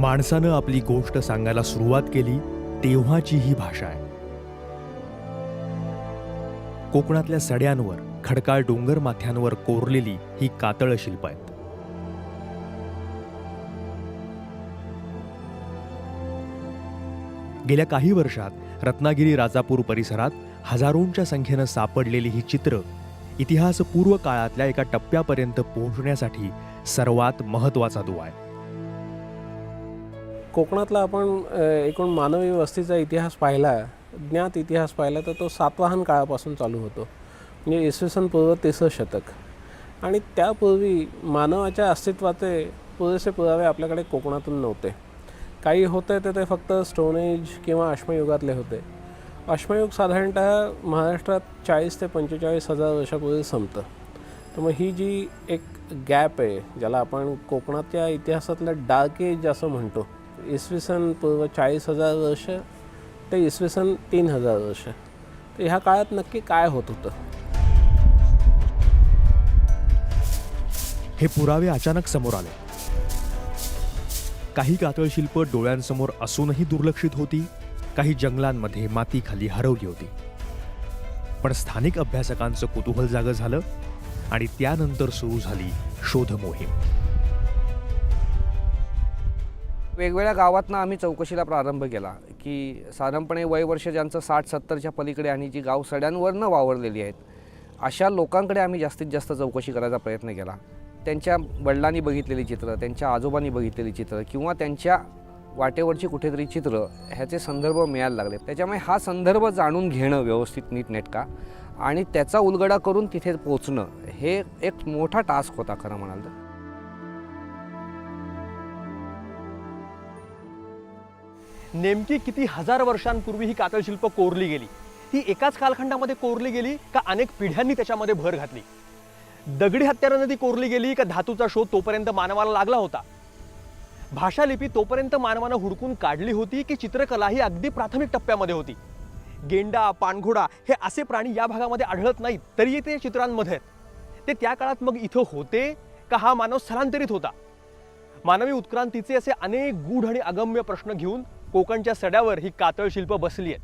माणसानं आपली गोष्ट सांगायला सुरुवात केली तेव्हाची ही भाषा आहे. कोकणातल्या सड्यांवर खडकाळ डोंगर माथ्यांवर कोरलेली ही कातळ शिल्प आहेत. गेल्या काही वर्षात रत्नागिरी राजापूर परिसरात हजारोंच्या संख्येनं सापडलेली ही चित्र इतिहासपूर्व काळातल्या एका टप्प्यापर्यंत पोहोचण्यासाठी सर्वात महत्त्वाचा दुवा आहे. कोकणातला आपण एकूण मानवी वस्तीचा इतिहास पाहिला, ज्ञात इतिहास पाहिला तर तो सातवाहन काळापासून चालू होतो, म्हणजे इसवी सन पूर्व 3रं शतक. आणि त्यापूर्वी मानवाच्या अस्तित्वाचे पुरेसे पुरावे आपल्याकडे कोकणातून नव्हते. काही होते तर ते फक्त स्टोन एज किंवा अश्मयुगातले होते. अश्मयुग साधारणतः महाराष्ट्रात 40 ते 45 हजार वर्षापूर्वी संपतं. तर मग ही जी एक गॅप आहे, ज्याला आपण कोकणाच्या इतिहासातलं डार्क एज असं म्हणतो, इसवी सन पूर्व 40,000 वर्ष ते इसवी सन 3,000 वर्ष. तर ह्या काळात नक्की काय होत होतं? हे पुरावे अचानक समोर आले. काही कातळशिल्प डोळ्यांसमोर असूनही दुर्लक्षित होती, काही जंगलांमध्ये मातीखाली हरवली होती. पण स्थानिक अभ्यासकांचं कुतूहल जागं झालं आणि त्यानंतर सुरू झाली शोध मोहीम. वेगवेगळ्या गावातनं आम्ही चौकशीला प्रारंभ केला की साधारणपणे वयवर्ष ज्यांचं 60-70च्या पलीकडे आणि जी गाव सड्यांवरनं वावरलेली आहेत अशा लोकांकडे आम्ही जास्तीत जास्त चौकशी करायचा प्रयत्न केला. त्यांच्या वडिलांनी बघितलेली चित्र, त्यांच्या आजोबांनी बघितलेली चित्र किंवा त्यांच्या वाटेवरची कुठेतरी चित्र ह्याचे संदर्भ मिळायला लागले. त्याच्यामुळे हा संदर्भ जाणून घेणं व्यवस्थित नीटनेटका आणि त्याचा उलगडा करून तिथे पोचणं हे एक मोठा टास्क होता खरं म्हणाल तर. नेमकी किती हजार वर्षांपूर्वी ही कातळशिल्प कोरली गेली? ती एकाच कालखंडामध्ये कोरली गेली का अनेक पिढ्यांनी त्याच्यामध्ये भर घातली? दगडी हत्यारानं ती कोरली गेली का धातूचा शोध तोपर्यंत मानवाला लागला होता? भाषालिपी तोपर्यंत मानवानं हुडकून काढली होती की चित्रकला ही अगदी प्राथमिक टप्प्यामध्ये होती? गेंडा, पाणघोडा हे असे प्राणी या भागामध्ये आढळत नाहीत, तरीही ते चित्रांमध्ये आहेत. ते त्या काळात मग इथं होते का हा मानव स्थलांतरित होता? मानवी उत्क्रांतीचे असे अनेक गूढ आणि अगम्य प्रश्न घेऊन कोकणच्या सड्यावर ही कातळशिल्प बसली आहेत.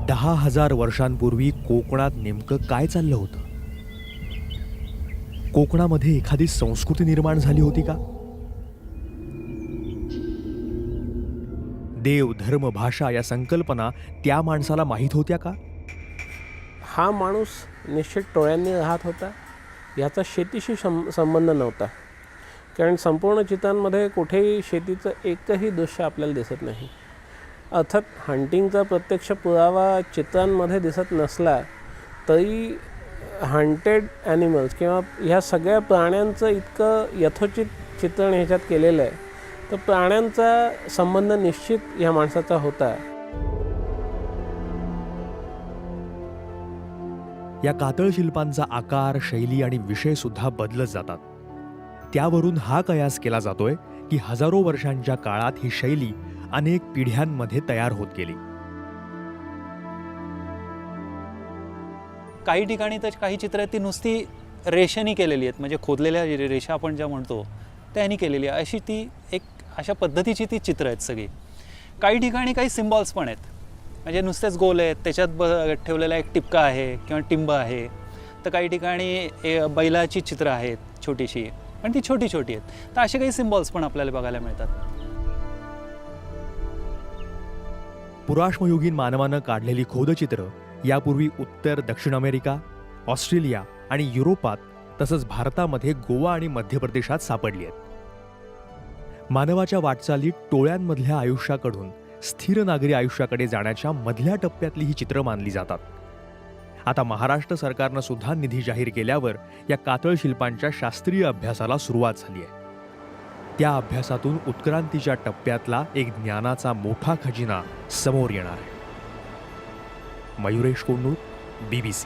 10,000 वर्षांपूर्वी कोकणात नेमकं काय चाललं होतं? कोकणामध्ये एखादी संस्कृती निर्माण झाली होती का? देव, धर्म, भाषा या संकल्पना त्या माणसाला माहीत होत्या का? हा माणूस निश्चित टोळ्यांनी राहत होता, याचा शेतीशी संबंध नव्हता. कारण संपूर्ण चित्रांमध्ये कुठेही शेतीचं एकही दृश्य आपल्याला दिसत नाही. अर्थात हंटिंगचा प्रत्यक्ष पुरावा चित्रांमध्ये दिसत नसला तरी हंटेड ॲनिमल्स किंवा ह्या सगळ्या प्राण्यांचं इतकं यथोचित चित्रण ह्याच्यात केलेलं आहे, तर प्राण्यांचा संबंध निश्चित ह्या माणसाचा होता. या कातळशिल्पांचा आकार, शैली आणि विषय सुद्धा बदलत जातात. त्यावरून हा कयास केला जातोय की हजारो वर्षांच्या काळात ही शैली अनेक पिढ्यांमध्ये तयार होत गेली. काही ठिकाणी तर काही चित्र ती नुसती रेषांनी केलेली आहेत, म्हणजे खोदलेल्या रेषा आपण ज्या म्हणतो त्यांनी केलेली आहे, अशी ती एक अशा पद्धतीची ती चित्र आहेत सगळी. काही ठिकाणी काही सिम्बॉल्स पण आहेत, म्हणजे नुसतेच गोल आहेत, त्याच्यात ठेवलेला एक टिपका आहे किंवा टिंब आहे. तर काही ठिकाणी बैलाची चित्र आहेत छोटीशी, पण ती छोटी छोटी आहेत. तर असे काही सिम्बॉल्स पण आपल्याला बघायला मिळतात. पुराश्मयुगीन मानवानं काढलेली खोदचित्र यापूर्वी उत्तर, दक्षिण अमेरिका, ऑस्ट्रेलिया आणि युरोपात तसंच भारतामध्ये गोवा आणि मध्य प्रदेशात सापडली आहेत. मानवाच्या वाटचालीत टोळ्यांमधल्या आयुष्याकडून स्थिर नागरी आयुष्याकडे जाण्याच्या मधल्या टप्प्यातली ही चित्रं मानली जातात. आता महाराष्ट्र सरकारनं सुद्धा निधी जाहीर केल्यावर या कातळशिल्पांच्या शास्त्रीय अभ्यासाला सुरुवात झाली आहे. त्या अभ्यासातून उत्क्रांतीच्या टप्प्यातला एक ज्ञानाचा मोठा खजिना समोर येणार आहे. मयुरेश कोंडूर, BBC.